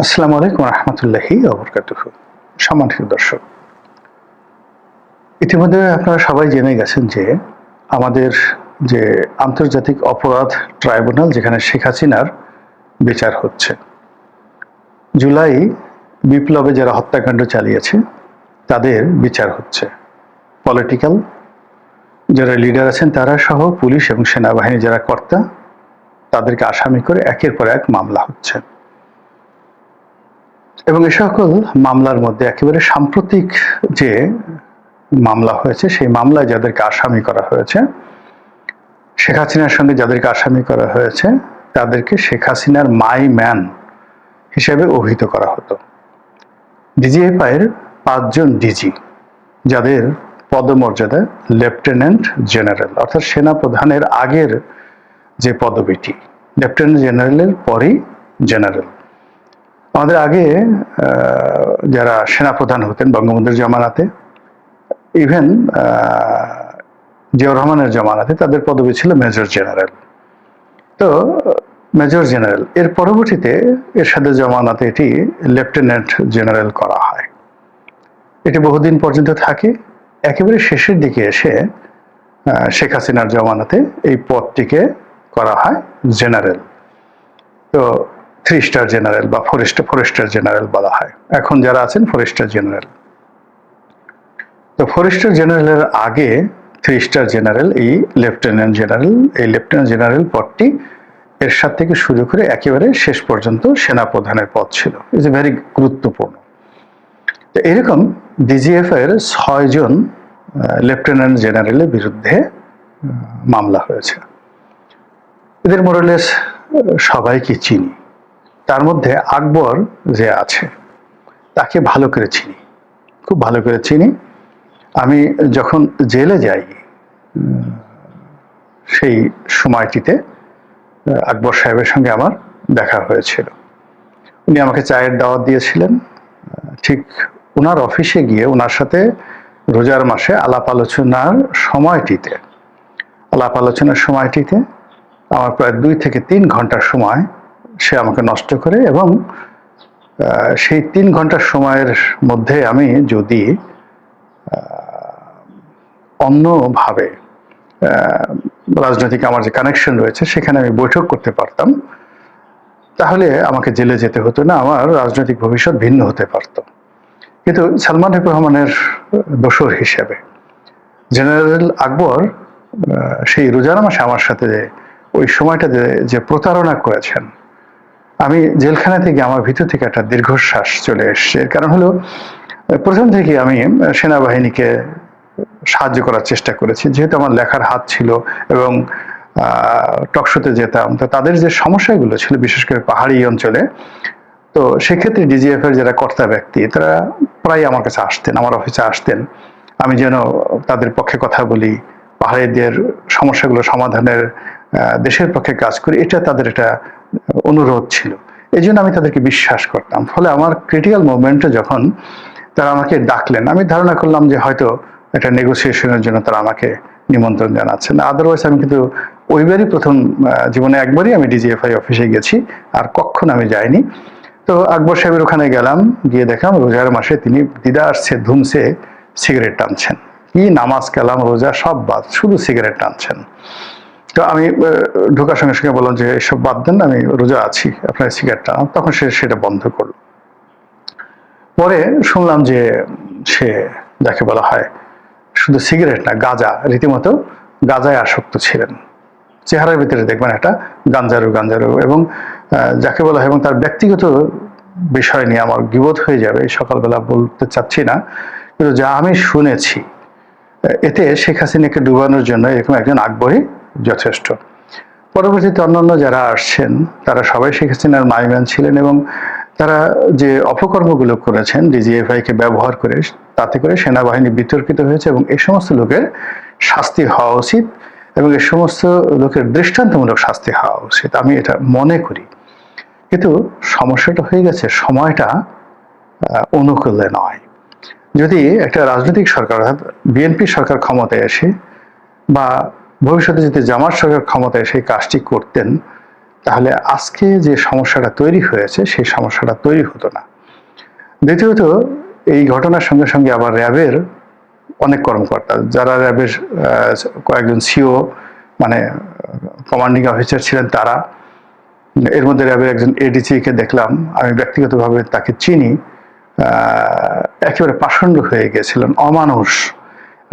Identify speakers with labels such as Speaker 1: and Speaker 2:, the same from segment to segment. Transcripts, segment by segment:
Speaker 1: আসসালামু আলাইকুম রহমতুল্লাহি ওবরকাতুহু। সম্মানিত দর্শক, ইতিমধ্যে আপনারা সবাই জেনে গেছেন যে আমাদের যে আন্তর্জাতিক অপরাধ ট্রাইব্যুনাল, যেখানে শেখ হাসিনার বিচার হচ্ছে, জুলাই বিপ্লবে যারা হত্যাকাণ্ড চালিয়েছে তাদের বিচার হচ্ছে। পলিটিক্যাল যারা লিডার আছেন তারা সহ পুলিশ এবং সেনাবাহিনী যারা কর্তা, তাদেরকে আসামি করে একের পর এক মামলা হচ্ছে। এবং এ সকল মামলার মধ্যে একেবারে সাম্প্রতিক যে মামলা হয়েছে, সেই মামলায় যাদেরকে আসামি করা হয়েছে, শেখ হাসিনার সঙ্গে যাদেরকে আসামি করা হয়েছে, তাদেরকে শেখ হাসিনার মাই ম্যান হিসেবে অভিহিত করা হতো। ডিজিএফআইয়ের 5 জন ডিজি, যাদের পদমর্যাদা লেফটেন্যান্ট জেনারেল, অর্থাৎ সেনা প্রধানের আগের যে পদবিটি, লেফটেন্যান্ট জেনারেলের পরেই জেনারেল। আমাদের আগে যারা সেনাপ্রধান হতেন বঙ্গবন্ধুর জমানাতে, ইভেন জিয়াউর রহমানের জমানাতে, তাদের পদবি ছিল মেজর জেনারেল। তো মেজর জেনারেল এর পরবর্তীতে এরশাদের জমানাতে এটি লেফটেন্যান্ট জেনারেল করা হয়। এটি বহুদিন পর্যন্ত থাকে। একেবারে শেষের দিকে এসে শেখ হাসিনার জমানাতে এই পদটিকে করা হয় জেনারেল। তো 3 স্টার জেনারেল বা 4 স্টার জেনারেল বলা হয়। এখন যারা আছেন 4 স্টার জেনারেল। তো 4 স্টার জেনারেলের আগে 3 স্টার জেনারেল, এই লেফটেন্যান্ট জেনারেল, এই লেফটেন্যান্ট জেনারেল পদটি এরশাদ থেকে শুরু করে একেবারে শেষ পর্যন্ত সেনাপ্রধানের পদ ছিল। ইজ এ ভেরি গুরুত্বপূর্ণ। তো এরকম ডিজিএফআইয়ের 6 জন লেফটেন্যান্ট জেনারেলের বিরুদ্ধে মামলা হয়েছে। এদের মোরালেস সবাইকে চিনি। তার মধ্যে আকবর যে আছে, তাকে ভালো করে চিনি, খুব ভালো করে চিনি। আমি যখন জেলে যাই সেই সময়টিতে আকবর সাহেবের সঙ্গে আমার দেখা হয়েছিল। উনি আমাকে চায়ের দাওয়াত দিয়েছিলেন। ঠিক ওনার অফিসে গিয়ে ওনার সাথে রোজার মাসে আলাপ আলোচনার সময়টিতে আমার প্রায় 2 থেকে 3 ঘন্টার সময় সে আমাকে নষ্ট করে, এবং সেই 3 ঘন্টার সময়ের মধ্যে আমি যদি অন্যভাবে রাজনৈতিক আমার যে কানেকশন রয়েছে সেখানে আমি বৈঠক করতে পারতাম, তাহলে আমাকে জেলে যেতে হতো না, আমার রাজনৈতিক ভবিষ্যৎ ভিন্ন হতে পারত। কিন্তু সালমান এফ রহমানের দোসর হিসেবে জেনারেল আকবর সেই রোজার মাসে আমার সাথে ওই সময়টাতে যে প্রতারণা করেছেন, আমি জেলখানা থেকে আমার ভিতর থেকে একটা দীর্ঘশ্বাস চলে এসছে। এর কারণ হলো, প্রথম থেকে আমি সেনাবাহিনীকে সাহায্য করার চেষ্টা করেছি, যেহেতু আমার লেখার হাত ছিল এবং টকশোতে যেতাম। তো তাদের যে সমস্যাগুলো ছিল, বিশেষ করে পাহাড়ি অঞ্চলে, তো সেক্ষেত্রে ডিজিএফ এর যারা কর্তা ব্যক্তি, তারা প্রায় আমার কাছে আসতেন, আমার অফিসে আসতেন, আমি যেন তাদের পক্ষে কথা বলি, পাহাড়িদের সমস্যাগুলো সমাধানের দেশের পক্ষে কাজ করি, এটা তাদের একটা অনুরোধ ছিল। এই জন্য আমি তাদেরকে বিশ্বাস করতাম। ফলে আমার ক্রিটিক্যাল মোমেন্টে যখন তারা আমাকে ডাকলেন, আমি ধারণা করলাম যে হয়তো একটা নেগোসিয়েশনের জন্য তারা আমাকে নিমন্ত্রণ জানাচ্ছেন। আদারওয়াইজ আমি কিন্তু ওইবারই প্রথম জীবনে একবারই আমি ডিজিএফআই অফিসে গেছি, আর কখনো আমি যাইনি। তো আকবর সাহেবের ওখানে গেলাম, গিয়ে দেখলাম রোজার মাসে তিনি দিদারসে ধুমসে সিগারেট টানছেন। কি নামাজ কালাম রোজা সব বাদ, শুধু সিগারেট টানছেন। তো আমি ঢোকার সঙ্গে সঙ্গে বললাম যে এসব বাদ দেন, আমি রোজা আছি, আপনার সিগারেট টানান। তখন সে সেটা বন্ধ করলো। পরে শুনলাম যে সে, যাকে বলা হয় শুধু সিগারেট না, গাঁজা, রীতিমতো গাঁজায় আসক্ত ছিলেন। চেহারার ভিতরে দেখবেন একটা গাঞ্জারু, এবং যাকে বলা হয়, এবং তার ব্যক্তিগত বিষয় নিয়ে আমার গীবত হয়ে যাবে, এই সকালবেলা বলতে চাচ্ছি না, কিন্তু যা আমি শুনেছি, এতে শেখ হাসিনাকে ডুবানোর জন্য এরকম একজন আকবরই যথেষ্ট। পরবর্তীতে অন্যান্য যারা আসছেন তারা সবাই শেখ হাসিনার মাইম্যান ছিলেন, এবং তারা যে অপকর্মগুলো করেছেন ডিজিএফআইকে ব্যবহার করে, তাতে করে সেনাবাহিনী বিতর্কিত হয়েছে, এবং এই সমস্ত লোকের শাস্তি হওয়া উচিত, এবং এই সমস্ত লোকের দৃষ্টান্তমূলক শাস্তি হওয়া উচিত, আমি এটা মনে করি। কিন্তু সমস্যাটা হয়ে গেছে, সময়টা অনুকূলে নয়। যদি একটা রাজনৈতিক সরকার, অর্থাৎ বিএনপি সরকার ক্ষমতায় এসে, বা ভবিষ্যতে যদি জামাত সরকার ক্ষমতায় এসে কাজটি করতেন, তাহলে আজকে যে সমস্যাটা তৈরি হয়েছে সেই সমস্যাটা তৈরি হতো না। দ্বিতীয়ত, এই ঘটনার সঙ্গে সঙ্গে আবার র্যাবের অনেক কর্মকর্তা, যারা র্যাবের কয়েকজন সিও মানে কমান্ডিং অফিসার ছিলেন, তারা, এর মধ্যে র্যাবের একজন এডিসিকে দেখলাম, আমি ব্যক্তিগতভাবে তাকে চিনি, একেবারে পাষণ্ড হয়ে গেছিলেন, অমানুষ।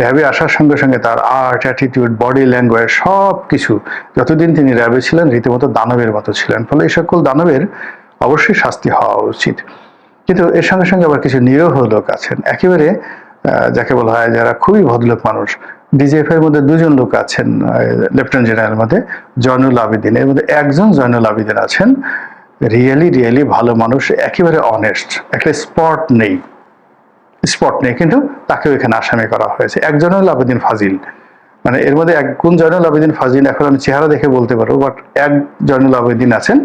Speaker 1: র্যাবে আসার সঙ্গে সঙ্গে তার আর্ট, অ্যাটিটিউড, বডি ল্যাঙ্গুয়েজ সব কিছু, যতদিন তিনি র্যাবে ছিলেন রীতিমতো দানবের মতো ছিলেন। ফলে এই সকল দানবের অবশ্যই শাস্তি হওয়া উচিত। কিন্তু এর সঙ্গে সঙ্গে আবার কিছু নিরীহ লোক আছেন, একেবারে যাকে বলা হয় যারা খুবই ভদ্রলোক মানুষ। ডিজিএফআই এর মধ্যে দুজন লোক আছেন, লেফটেন্যান্ট জেনারেলের মধ্যে জয়নুল আবেদিন, এর মধ্যে একজন জয়নুল আবেদিন আছেন রিয়েলি ভালো মানুষ, একেবারে অনেস্ট, একটা স্পট নেই, কিন্তু তাকেও এখানে আসামি করা হয়েছে। এক জয়নুল আবেদিন ফাজিল, মানে এর মধ্যে এক কোন জয়নুল আবেদিন ফাজিল এখন আমি চেহারা দেখে বলতে পারবো, বাট এক জয়নুল আবেদিন আছেন,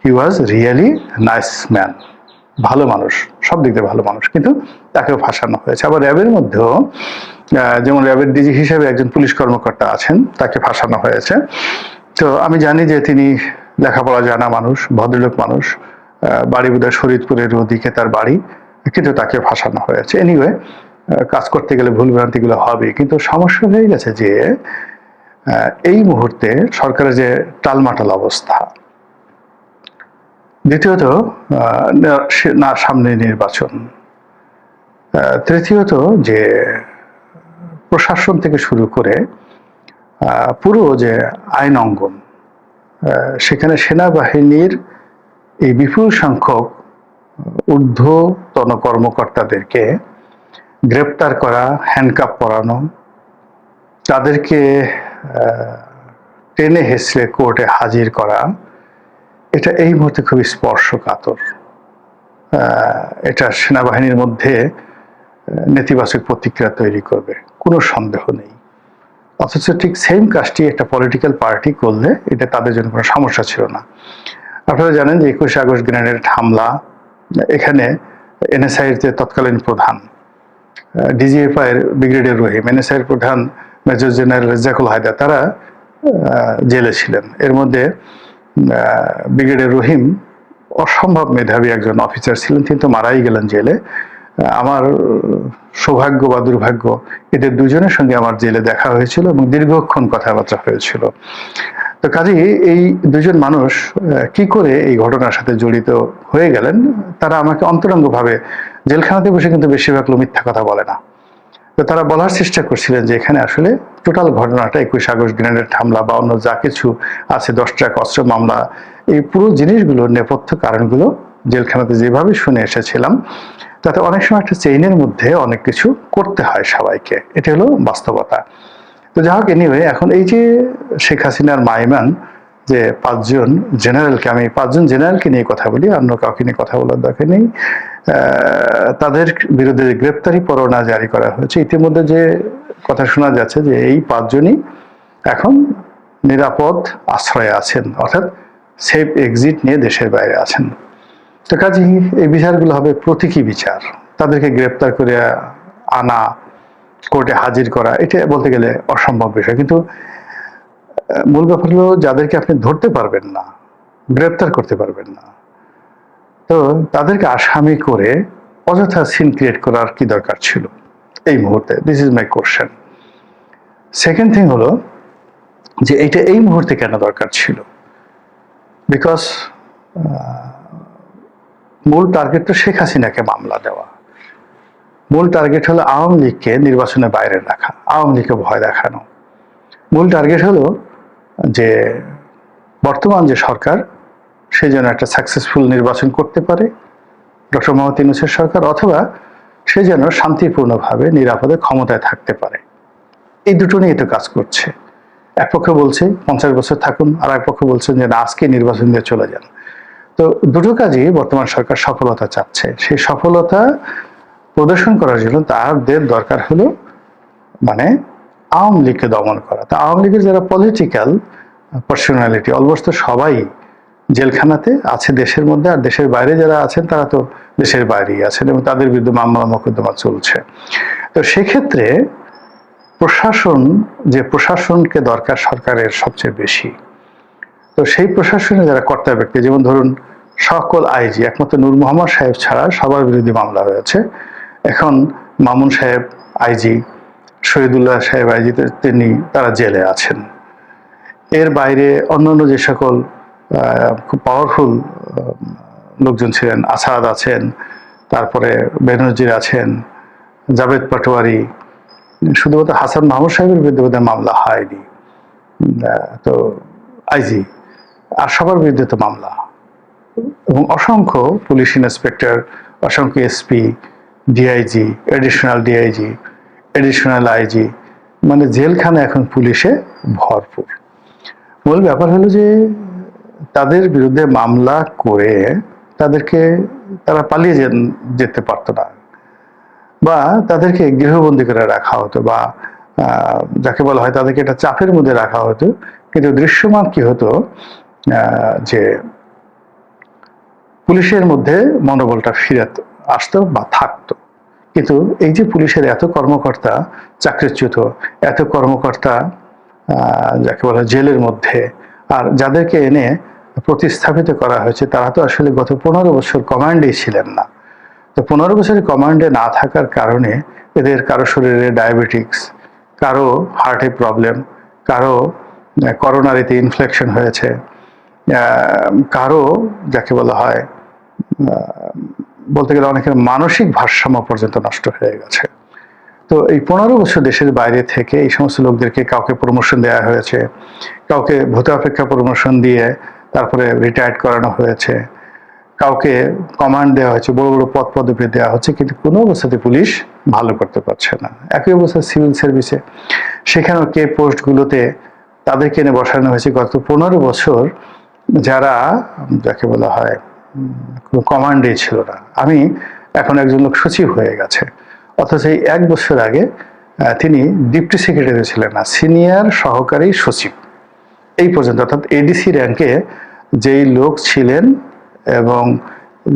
Speaker 1: হি ওয়াজ রিয়েলি নাইস ম্যান, ভালো মানুষ, সব দিক দিয়ে ভালো মানুষ, কিন্তু তাকেও ফাঁসানো হয়েছে। আবার র্যাবের মধ্যেও যেমন র্যাবের ডিজি হিসেবে একজন পুলিশ কর্মকর্তা আছেন, তাকে ফাঁসানো হয়েছে। তো আমি জানি যে তিনি লেখাপড়া জানা মানুষ, ভদ্রলোক মানুষ, বাড়ি বোধহয় শরীদপুরের ওদিকে তার বাড়ি, কিন্তু তাকে ফাঁসানো হয়েছে। এনিওয়ে, কাজ করতে গেলে ভুলভ্রান্তিগুলো হবে, কিন্তু সমস্যা হয়ে গেছে যে এই মুহূর্তে সরকারের যে টালমাটাল অবস্থা, দ্বিতীয়ত না সামনে নির্বাচন, তৃতীয়ত যে প্রশাসন থেকে শুরু করে পুরো যে আইন অঙ্গন, সেখানে সেনাবাহিনীর এই বিপুল সংখ্যক ঊর্ধ্বতন কর্মকর্তাদেরকে গ্রেপ্তার করা, হ্যান্ডকাপ পরানো, তাদেরকে টেনে হেসড়ে কোর্টে হাজির করা, এটা এই মুহূর্তে খুবই স্পর্শকাতর। এটা সেনাবাহিনীর মধ্যে নেতিবাচক প্রতিক্রিয়া তৈরি করবে, কোনো সন্দেহ নেই। অথচ ঠিক সেম কাজটি একটা পলিটিক্যাল পার্টি করলে এটা তাদের জন্য কোনো সমস্যা ছিল না। আপনারা জানেন যে 21 আগস্ট গ্রেনেড হামলা, এখানে এনএসআই এর যে তৎকালীন প্রধান, ডিজিএফআই এর ব্রিগেডিয়ার রহিম, এনএসআই এর প্রধান মেজর জেনারেল রেজাকুল হায়দার, তারা জেলে ছিলেন। এর মধ্যে ব্রিগেডিয়ার রহিম অসম্ভব মেধাবী একজন অফিসার ছিলেন, কিন্তু মারাই গেলেন জেলে। আমার সৌভাগ্য বা দুর্ভাগ্য, এদের দুজনের সঙ্গে আমার জেলে দেখা হয়েছিল এবং দীর্ঘক্ষণ কথাবার্তা হয়েছিল। তো কাজেই এই দুজন মানুষ কি করে এই ঘটনার সাথে জড়িত হয়ে গেলেন, তারা আমাকে অন্তরঙ্গভাবে, জেলখানাতে বসে কিন্তু বেশিরভাগ লোক মিথ্যা কথা বলে না, তো তারা বলার চেষ্টা করছিলেন যে এখানে আসলে টোটাল ঘটনাটা 21 আগস্ট গ্রেনেড হামলা বা অন্য যা কিছু আছে, 10 ট্রাক অস্ত্র মামলা, এই পুরো জিনিসগুলোর নেপথ্য কারণগুলো জেলখানাতে যেভাবে শুনে এসেছিলাম, তাতে অনেক সময় একটা চেইনের মধ্যে অনেক কিছু করতে হয় সবাইকে, এটা হলো বাস্তবতা। তো যাই হোক, এনিওয়ে, এখন এই যে শেখ হাসিনার মাইমান যে 5 জন জেনারেলকে, আমি 5 জন জেনারেলকে নিয়ে কথা বলি, অন্য কাউকে নিয়ে কথা বলার দরকার নেই, তাদের বিরুদ্ধে গ্রেপ্তারি পরোয়ানা জারি করা হয়েছে। ইতিমধ্যে যে কথা শোনা যাচ্ছে যে এই 5 জনই এখন নিরাপদ আশ্রয়ে আছেন, অর্থাৎ সেফ এক্সিট নিয়ে দেশের বাইরে আছেন। তো কাজেই এই বিচারগুলো হবে প্রতীকী বিচার, তাদেরকে গ্রেপ্তার করে আনা, কোর্টে হাজির করা, এটা বলতে গেলে অসম্ভব বিষয়। কিন্তু মূল ব্যাপার হলো যাদেরকে আপনি ধরতে পারবেন না, গ্রেপ্তার করতে পারবেন না, তো তাদেরকে আসামি করে অযথা সিন ক্রিয়েট করার কি দরকার ছিল এই মুহূর্তে? This is my question. Second thing হলো যে এটা এই মুহূর্তে কেন দরকার ছিল? বিকজ মূল টার্গেট তো শেখ হাসিনাকে মামলা দেওয়া, মূল টার্গেট হলো আওয়ামী লীগকে নির্বাচনের বাইরে রাখা, আওয়ামী লীগকে ভয় দেখানো। মূল টার্গেট হলো যে বর্তমান যে সরকার, সে যেন একটা সাকসেসফুল নির্বাচন করতে পারে, ডক্টর মোহাম্মদ ইউনূসের সরকার, অথবা সে যেন শান্তিপূর্ণভাবে নিরাপদে ক্ষমতায় থাকতে পারে। এই দুটো নিয়ে তো কাজ করছে। এক পক্ষ বলছে 50 বছর থাকুন, আর এক পক্ষ বলছেন যে না, আজকে নির্বাচন দিয়ে চলে যান। তো দুটো কাজই বর্তমান সরকার সফলতা চাচ্ছে। সেই সফলতা প্রদর্শন করার জন্য তাদের দরকার হলো মানে আওয়ামী লীগকে দমন করা। তা আওয়ামী লীগের যারা পলিটিক্যাল পার্সোনালিটি, অলমোস্ট সবাই জেলখানাতে আছে দেশের মধ্যে, আর দেশের বাইরে যারা আছেন তারা তো দেশের বাইরেই আছেন এবং তাদের বিরুদ্ধে মামলা মোকদ্দমা চলছে। তো সেক্ষেত্রে প্রশাসনকে দরকার সরকারের সবচেয়ে বেশি। তো সেই প্রশাসনে যারা কর্তা ব্যক্তি, যেমন ধরুন সকল আইজি একমাত্র নূর মোহাম্মদ সাহেব ছাড়া সবার বিরুদ্ধে মামলা হয়েছে। এখন মামুন সাহেব আইজি, শহীদুল্লাহ সাহেব আইজি, তারা জেলে আছেন। এর বাইরে অন্যান্য যে সকল খুব পাওয়ারফুল লোকজন ছিলেন, আসাদ আছেন, তারপরে বেনজির আছেন, জাভেদ পাটোয়ারি, শুধুমাত্র হাসান মাহমুদ সাহেবের বিরুদ্ধে বোধহয় মামলা হয়নি, তো আইজি, আর সবার বিরুদ্ধে তো মামলা, এবং অসংখ্য পুলিশ ইন্সপেক্টর, অসংখ্য SP, DIG, additional DIG, additional IG, মানে জেলখানা এখন পুলিশে ভরপুর। মূল ব্যাপার হলো যে তাদের বিরুদ্ধে মামলা করে তারা পালিয়ে যেতে পারতো না, বা তাদেরকে গৃহবন্দী করে রাখা হতো, বা যাকে বলা হয় তাদেরকে একটা চাপের মধ্যে রাখা হতো। কিন্তু দৃশ্যমান কি হতো, যে পুলিশের মধ্যে মনোবলটা ফিরে আসতো বা থাকতো। কিন্তু এই যে পুলিশের এত কর্মকর্তা চাকরিচ্যুত, এত কর্মকর্তা যাকে বলা হয় জেলের মধ্যে, আর যাদেরকে এনে প্রতিস্থাপিত করা হয়েছে তারা তো আসলে গত 15 বছর কমান্ডেই ছিলেন না। তো 15 বছরের কমান্ডে না থাকার কারণে এদের কারো শরীরে ডায়াবেটিক্স, কারো হার্টে প্রবলেম, কারো করোনারিতে ইনফেকশন হয়েছে, কারো যাকে বলা হয় বলতে গেলে অনেকের মানসিক ভারসাম্য পর্যন্ত নষ্ট হয়ে গেছে। তো এই 15 বছর দেশের বাইরে থেকে এই সমস্ত লোকদেরকে কাউকে প্রমোশন দেওয়া হয়েছে, কাউকে ভূত অপেক্ষা প্রমোশন দিয়ে তারপরে রিটায়ার্ড করানো হয়েছে, কাউকে কমান্ড দেওয়া হয়েছে, বড় বড় পদ পদবি দেওয়া হচ্ছে, কিন্তু কোনো অবস্থাতে পুলিশ ভালো করতে পারছে না। একই অবস্থা সিভিল সার্ভিসে, সেখানেও কে পোস্টগুলোতে তাদেরকে এনে বসানো হয়েছে গত 15 বছর যারা যাকে বলা হয় কোনো কমান্ডে ছিল না। আমি এখন একজন লোক সচিব হয়ে গেছে, অথচ এই 1 বছর আগে তিনি ডিপটি সেক্রেটারি ছিলেন না, সিনিয়র সহকারী সচিব এই পর্যন্ত, অর্থাৎ এডিসি র্যাঙ্কে যেই লোক ছিলেন এবং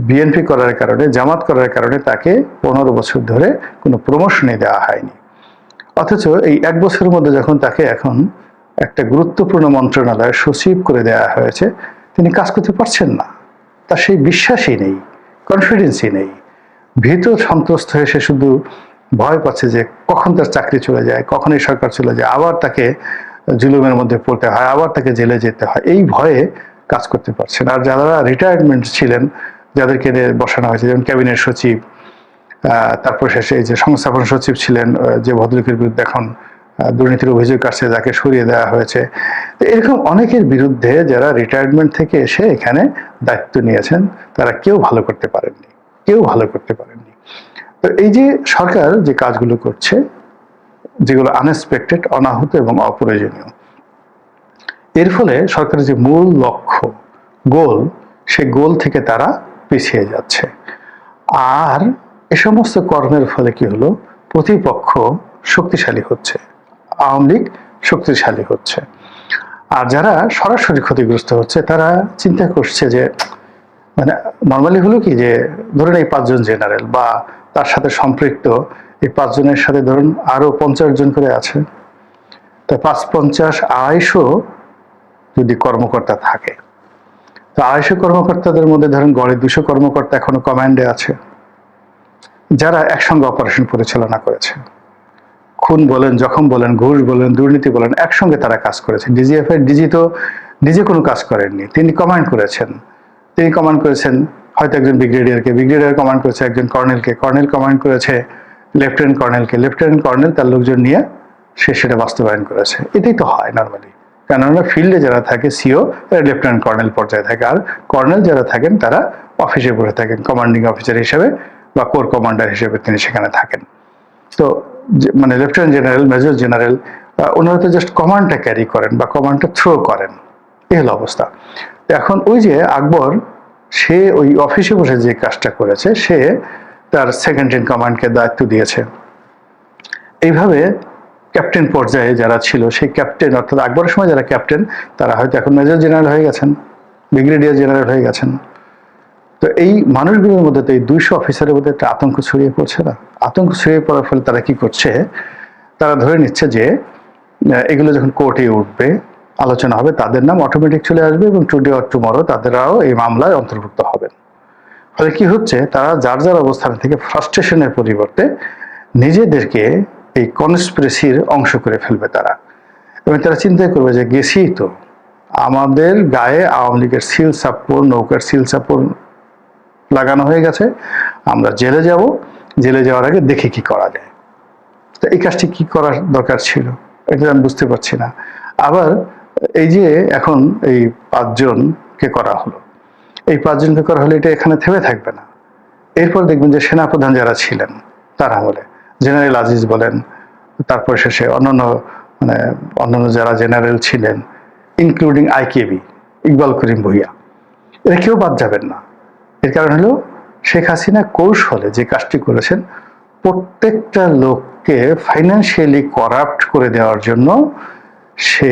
Speaker 1: বিএনপি করার কারণে, জামাত করার কারণে তাকে 15 বছর ধরে কোনো প্রমোশনই দেওয়া হয়নি। অথচ এই 1 বছরের মধ্যে যখন তাকে এখন একটা গুরুত্বপূর্ণ মন্ত্রণালয়ে সচিব করে দেওয়া হয়েছে, তিনি কাজ করতে পারছেন না। তার সেই বিশ্বাসই নেই, কনফিডেন্সই নেই, ভীত সন্ত্রস্ত হয়ে সে শুধু ভয় পাচ্ছে যে কখন তার চাকরি চলে যায়, কখন এই সরকার চলে যায়, আবার তাকে জুলুমের মধ্যে পড়তে হয়, আবার তাকে জেলে যেতে হয়, এই ভয়ে কাজ করতে পারছেন। আর যারা রিটায়ারমেন্ট ছিলেন, যাদেরকে বসানো হয়েছে, যেমন ক্যাবিনেট সচিব, তারপর শেষে এই যে সংস্থাপন সচিব ছিলেন যে ভদ্রলোকের বিরুদ্ধে এখন দুর্নীতির অভিযোগ আসছে, যাকে সরিয়ে দেওয়া হয়েছে। তো এরকম অনেকের বিরুদ্ধে যারা রিটায়ারমেন্ট থেকে এসে এখানে দায়িত্ব নিয়েছেন, তারা কেউ ভালো করতে পারেননি, কেউ ভালো করতে পারেননি। তো এই যে সরকার যে কাজগুলো করছে, যেগুলো আনএক্সপেক্টেড, অনাহূত এবং অপ্রয়োজনীয়, এর ফলে সরকারের যে মূল লক্ষ্য, গোল, সে গোল থেকে তারা পিছিয়ে যাচ্ছে। আর এ সমস্ত কর্মের ফলে কি হলো, প্রতিপক্ষ শক্তিশালী হচ্ছে, আওয়ামী লীগ শক্তিশালী হচ্ছে। আর যারা সরাসরি ক্ষতিগ্রস্ত হচ্ছে তারা চিন্তা করছে যে, মানে নর্মালি হলো কি, যে ধরুন এই 5 জন জেনারেল বা তার সাথে সম্পৃক্ত এই 5 জনের সাথে ধরুন আরো 50 জন করে আছে, তা 5-50 250 যদি কর্মকর্তা থাকে, তো 250 কর্মকর্তাদের মধ্যে ধরেন গড়ে 200 কর্মকর্তা এখনো কমান্ডে আছে, যারা একসঙ্গে অপারেশন পরিচালনা করেছে। খুন বলেন, জখম বলেন, ঘুষ বলেন, দুর্নীতি বলেন, একসঙ্গে তারা কাজ করেছে। ডিজিএফ এর ডিজি তো নিজে কোনো কাজ করেননি, তিনি কমান্ড করেছেন। তিনি কমান্ড করেছেন হয়তো একজন ব্রিগেডিয়ারকে, ব্রিগেডিয়ার কমান্ড করেছে একজন কর্নেলকে, কর্নেল কমান্ড করেছে লেফটেন্যান্ট কর্নেলকে, লেফটেন্যান্ট কর্নেল তার লোকজন নিয়ে সে সেটা বাস্তবায়ন করেছে। এটাই তো হয় নর্মালি, কেননা ফিল্ডে যারা থাকে সিও তারা লেফটেন্যান্ট কর্নেল পর্যায়ে থাকে, আর কর্নেল যারা থাকেন তারা অফিসে বসে থাকেন, কমান্ডিং অফিসার হিসেবে বা কোর কমান্ডার হিসেবে তিনি সেখানে থাকেন। তো মানে লেফটেন্যান্ট জেনারেল, মেজর জেনারেল, ওনারা তো জাস্ট কমান্ডটা ক্যারি করেন বা কমান্ডটা থ্রো করেন, এই হলো অবস্থা। এখন ওই যে আকবর, সে ওই অফিসে বসে যে কাজটা করেছে, সে তার সেকেন্ড ইন কমান্ডকে দায়িত্ব দিয়েছে। এইভাবে ক্যাপ্টেন পর্যায়ে যারা ছিল, সেই ক্যাপ্টেন, অর্থাৎ আকবরের সময় যারা ক্যাপ্টেন, তারা হয়তো এখন মেজর জেনারেল হয়ে গেছেন, ব্রিগেডিয়ার জেনারেল হয়ে গেছেন। তো এই মানুষগুলোর মধ্যে তো এই 200 অফিসারের মধ্যে একটা আতঙ্ক ছড়িয়ে পড়ছে না? আতঙ্ক ছড়িয়ে পড়ার ফলে তারা কি করছে, তারা ধরে নিচ্ছে যে এগুলো যখন কোর্টে উঠবে, আলোচনা হবে, তাদের নাম অটোমেটিক চলে আসবে এবং টুডে অর টুমরো তাদেরও এই মামলায় অন্তর্ভুক্ত হবেন। ফলে কি হচ্ছে, তারা যার যার অবস্থান থেকে ফ্রাস্ট্রেশনের পরিবর্তে নিজেদেরকে এই কনস্পিরেসির অংশ করে ফেলবে তারা, এবং তারা চিন্তা করবে যে গেছি তো, আমাদের গায়ে আওয়ামী লীগের সিল সাপোর, নৌকার সিল সাপোর লাগানো হয়ে গেছে, আমরা জেলে যাব, জেলে যাওয়ার আগে দেখি কি করা যায়। তো এই কাজটি কি করার দরকার ছিল, এটা আমি বুঝতে পারছি না। আবার এই যে এখন এই 5 জনকে করা হলো, এই 5 জনকে করা হলে এটা এখানে থেমে থাকবে না। এরপর দেখবেন যে সেনাপ্রধান যারা ছিলেন তার আমলে, জেনারেল আজিজ বলেন, তারপর শেষে অন্যান্য যারা জেনারেল ছিলেন, ইনক্লুডিং আইকেবি ইকবাল করিম ভূঁইয়া, এরা কেউ বাদ যাবেন না। এর কারণ হলো শেখ হাসিনা কৌশলে যে কাজটি করেছেন, প্রত্যেকটা লোককে ফাইন্যান্সিয়ালি করাপ্ট করে দেওয়ার জন্য সে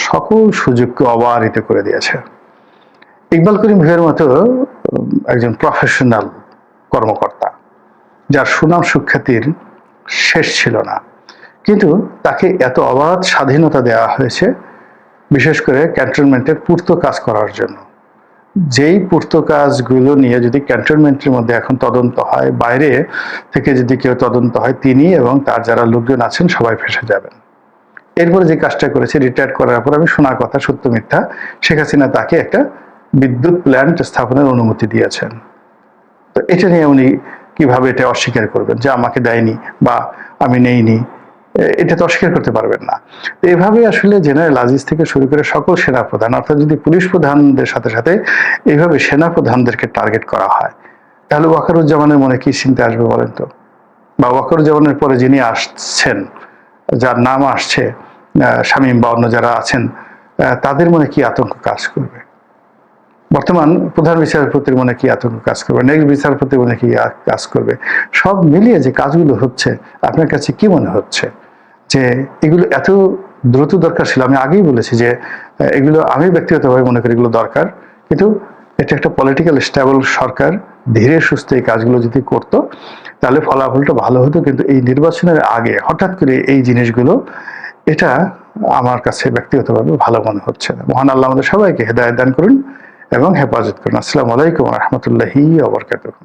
Speaker 1: সকল সুযোগকে অবারিত করে দিয়েছে। ইকবাল করিম ভূঁইয়ার মতো একজন প্রফেশনাল কর্মকর্তা, যার সুনাম সুখ্যাতির শেষ ছিল না, কিন্তু তাকে এত অবাধ স্বাধীনতা দেওয়া হয়েছে, বিশেষ করে ক্যান্টনমেন্টের পূর্ত কাজ করার জন্য। যেই পূর্ত কাজগুলো নিয়ে যদি ক্যান্টনমেন্টের মধ্যে এখন তদন্ত হয়, বাইরে থেকে যদি কেউ তদন্ত হয়, তিনি এবং তার যারা লোকজন আছেন সবাই ফেঁসে যাবেন। এরপরে যে কাজটা করেছে, রিটায়ার করার পর, আমি শোনা কথা সত্য মিথ্যা, শেখ হাসিনা তাকে একটা বিদ্যুৎ প্ল্যান্ট স্থাপনের অনুমতি দিয়েছেন। তো এটা নিয়ে উনি কিভাবে এটা অস্বীকার করবেন যে আমাকে দেয়নি বা আমি নেইনি, এটা তো অস্বীকার করতে পারবেন না। এভাবে আসলে জেনারেল আজিজ থেকে শুরু করে সকল সেনাপ্রধান, অর্থাৎ যদি পুলিশ প্রধানদের সাথে সাথে এইভাবে সেনাপ্রধানদেরকে টার্গেট করা হয়, তাহলে ওয়াকারুজ্জামানের মনে কি চিন্তা আসবে বলেন তো? বা ওয়াকারুজ্জামানের পরে যিনি আসছেন, যার নাম আসছে শামীম বা অন্য যারা আছেন, তাদের মনে কি আতঙ্ক কাজ করবে? বর্তমান প্রধান বিচারপতির মনে কি আতঙ্ক কাজ করবে? নেক্সট বিচারপতির মনে কি কাজ করবে? সব মিলিয়ে যে কাজগুলো হচ্ছে, আপনার কাছে কি মনে হচ্ছে যে এগুলো এত দ্রুত দরকার ছিল? আমি আগেই বলেছি যে এগুলো, আমি ব্যক্তিগতভাবে মনে করি এগুলো দরকার, কিন্তু এটা একটা পলিটিক্যাল স্টেবল সরকার ধীরে সুস্থে এই কাজগুলো যদি করত, তাহলে ফলাফলটা ভালো হতো। কিন্তু এই নির্বাচনের আগে হঠাৎ করে এই জিনিসগুলো, এটা আমার কাছে ব্যক্তিগতভাবে ভালো মনে হচ্ছে না। মহান আল্লাহ আমাদের সবাইকে হেদায়েত দান করুন এবং হেফাজত করুন। আসসালামু আলাইকুম ওয়া রাহমাতুল্লাহি ওয়া বারাকাতুহু।